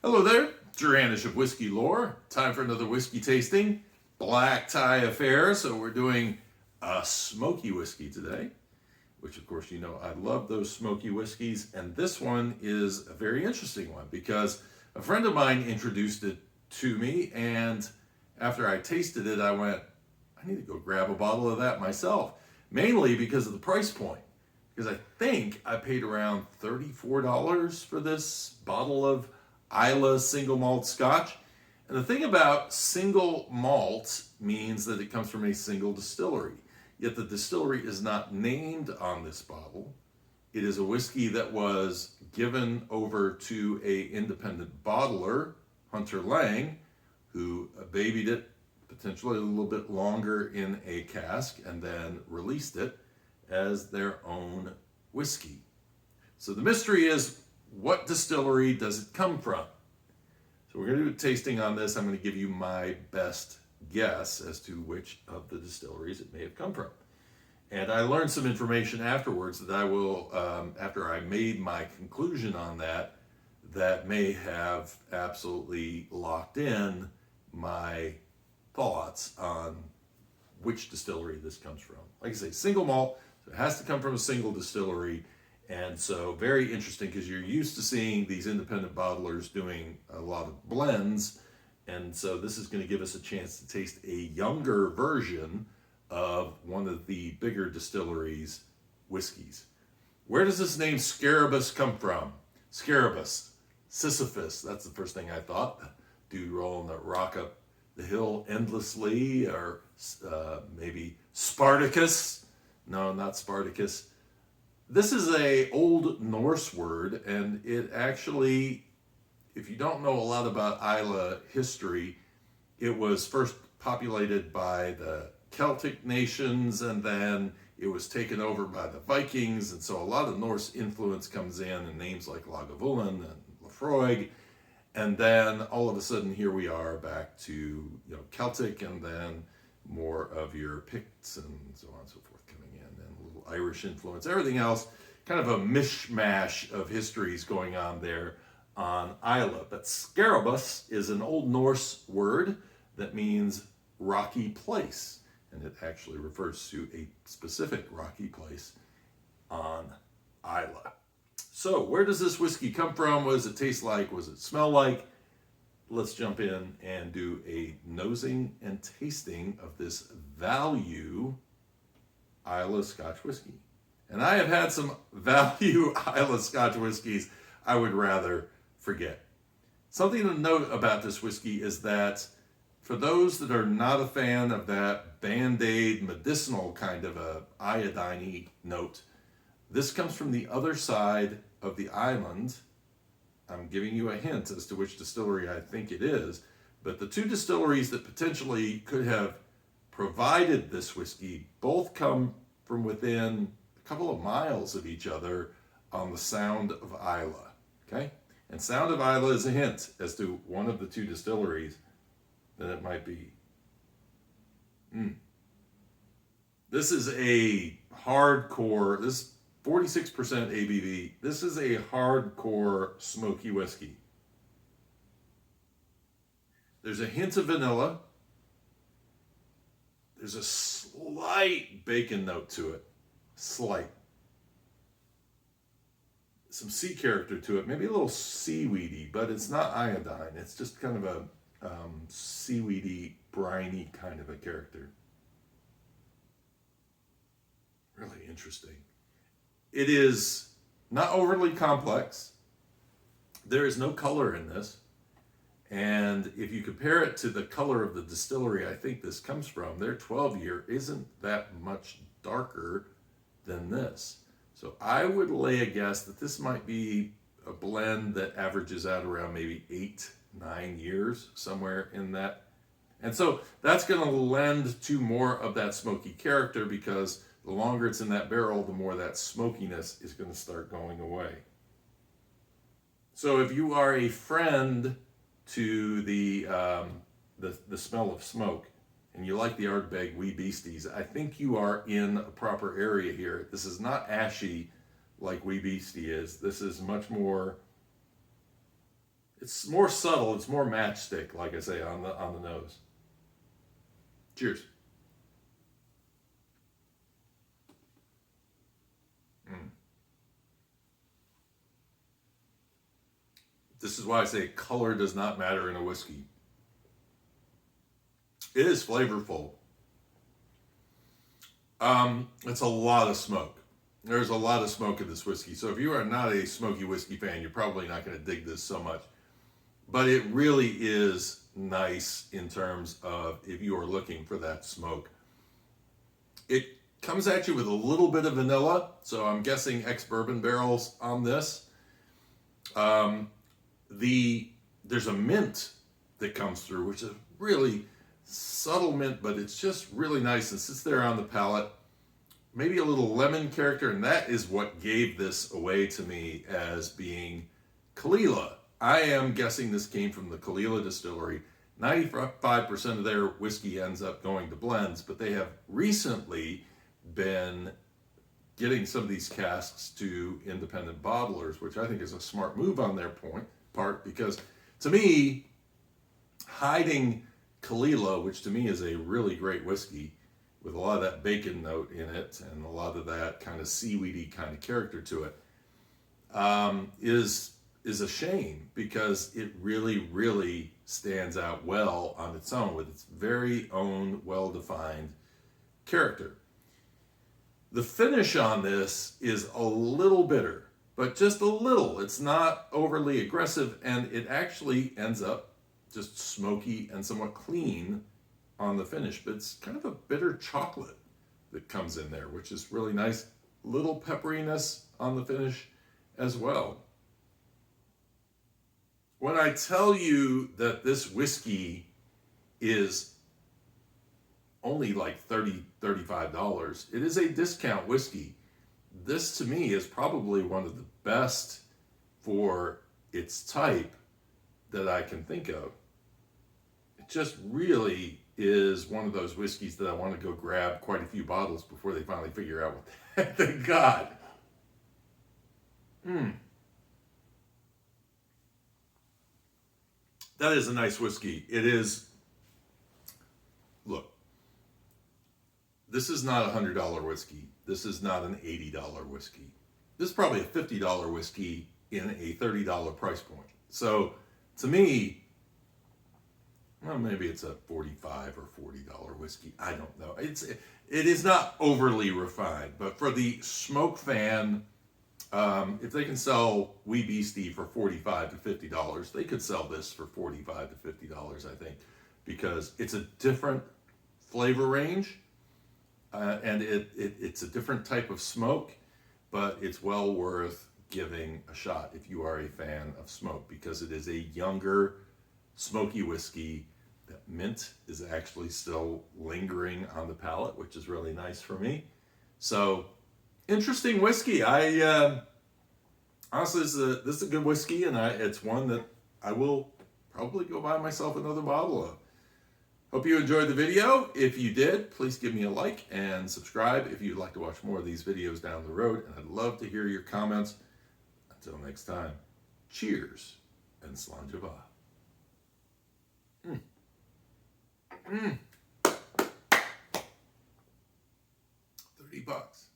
Hello there, Duranish of Whiskey Lore. Time for another whiskey tasting, black tie affair. So we're doing a smoky whiskey today, which of course you know I love those smoky whiskeys. And this one is a very interesting one because a friend of mine introduced it to me, and after I tasted it, I went, I need to go grab a bottle of that myself, mainly because of the price point. Because I think I paid around $34 for this bottle of Islay single malt scotch. And the thing about single malt means that it comes from a single distillery. Yet the distillery is not named on this bottle. It is a whiskey that was given over to a independent bottler, Hunter Lang, who babied it potentially a little bit longer in a cask and then released it as their own whiskey. So the mystery is, what distillery does it come from? So we're going to do a tasting on this. I'm going to give you my best guess as to which of the distilleries it may have come from. And I learned some information afterwards that I will, after I made my conclusion on that, that may have absolutely locked in my thoughts on which distillery this comes from. Like I say, single malt, so it has to come from a single distillery. And so very interesting because you're used to seeing these independent bottlers doing a lot of blends. And so this is going to give us a chance to taste a younger version of one of the bigger distilleries' whiskeys. Where does this name Scarabus come from? Scarabus, Sisyphus, that's the first thing I thought. Dude rolling the rock up the hill endlessly, or maybe Spartacus. No, not Spartacus. This is a old Norse word, and it actually, if you don't know a lot about Islay history, it was first populated by the Celtic nations, and then it was taken over by the Vikings, and so a lot of Norse influence comes in, and names like Lagavulin and Laphroaig, and then all of a sudden here we are back to Celtic, and then more of your Picts and so on and so forth coming in, and a little Irish influence, everything else, kind of a mishmash of histories going on there on Islay. But Scarabus is an Old Norse word that means rocky place, and it actually refers to a specific rocky place on Islay. So where does this whiskey come from? What does it taste like? What does it smell like? Let's jump in and do a nosing and tasting of this value Islay Scotch whiskey. And I have had some value Islay Scotch whiskeys I would rather forget. Something to note about this whiskey is that for those that are not a fan of that Band-Aid medicinal kind of a iodine-y note, this comes from the other side of the island. I'm giving you a hint as to which distillery I think it is, but the two distilleries that potentially could have provided this whiskey both come from within a couple of miles of each other on the Sound of Islay. Okay? And Sound of Islay is a hint as to one of the two distilleries that it might be. This is a hardcore, this 46% ABV. This is a hardcore smoky whiskey. There's a hint of vanilla. There's a slight bacon note to it. Slight. Some sea character to it. Maybe a little seaweedy, but it's not iodine. It's just kind of a seaweedy, briny kind of a character. Really interesting. It is not overly complex. There is no color in this. And if you compare it to the color of the distillery I think this comes from, their 12-year isn't that much darker than this. So I would lay a guess that this might be a blend that averages out around maybe 8-9 years, somewhere in that. And so that's going to lend to more of that smoky character, because the longer it's in that barrel, the more that smokiness is going to start going away. So if you are a friend to the smell of smoke, and you like the Ardbeg Wee Beasties, I think you are in a proper area here. This is not ashy like Wee Beastie is. This is much more, It's more subtle. It's more matchstick, like I say, on the nose. Cheers. This is why I say color does not matter in a whiskey. It is flavorful. It's a lot of smoke. There's a lot of smoke in this whiskey. So if you are not a smoky whiskey fan, you're probably not going to dig this so much. But it really is nice in terms of if you are looking for that smoke. It comes at you with a little bit of vanilla. So I'm guessing ex-bourbon barrels on this. There's a mint that comes through, which is really subtle mint, but it's just really nice and sits there on the palate. Maybe a little lemon character, and that is what gave this away to me as being Caol Ila. I am guessing this came from the Caol Ila distillery. 95% of their whiskey ends up going to blends, but they have recently been getting some of these casks to independent bottlers, which I think is a smart move on their part, because to me, hiding Caol Ila, which to me is a really great whiskey with a lot of that bacon note in it and a lot of that kind of seaweedy kind of character to it, is a shame, because it really, really stands out well on its own with its very own well-defined character. The finish on this is a little bitter, but just a little. It's not overly aggressive, and it actually ends up just smoky and somewhat clean on the finish, but it's kind of a bitter chocolate that comes in there, which is really nice. Little pepperiness on the finish as well. When I tell you that this whiskey is only like $30, $35, it is a discount whiskey. This to me is probably one of the best for its type that I can think of. It just really is one of those whiskeys that I want to go grab quite a few bottles before they finally figure out what the heck they got. That is a nice whiskey. It is, look, this is not a $100 whiskey. This is not an $80 whiskey. This is probably a $50 whiskey in a $30 price point. So to me, well, maybe it's a $45 or $40 whiskey. I don't know. It is not overly refined, but for the smoke fan, if they can sell Wee Beastie for $45 to $50, they could sell this for $45 to $50, I think, because it's a different flavor range, and it's a different type of smoke, but it's well worth giving a shot if you are a fan of smoke, because it is a younger, smoky whiskey. That mint is actually still lingering on the palate, which is really nice for me. So, interesting whiskey. Honestly, this is a good whiskey, and it's one that I will probably go buy myself another bottle of. Hope you enjoyed the video. If you did, please give me a like and subscribe if you'd like to watch more of these videos down the road, and I'd love to hear your comments. Until next time, cheers and Slainte. $30.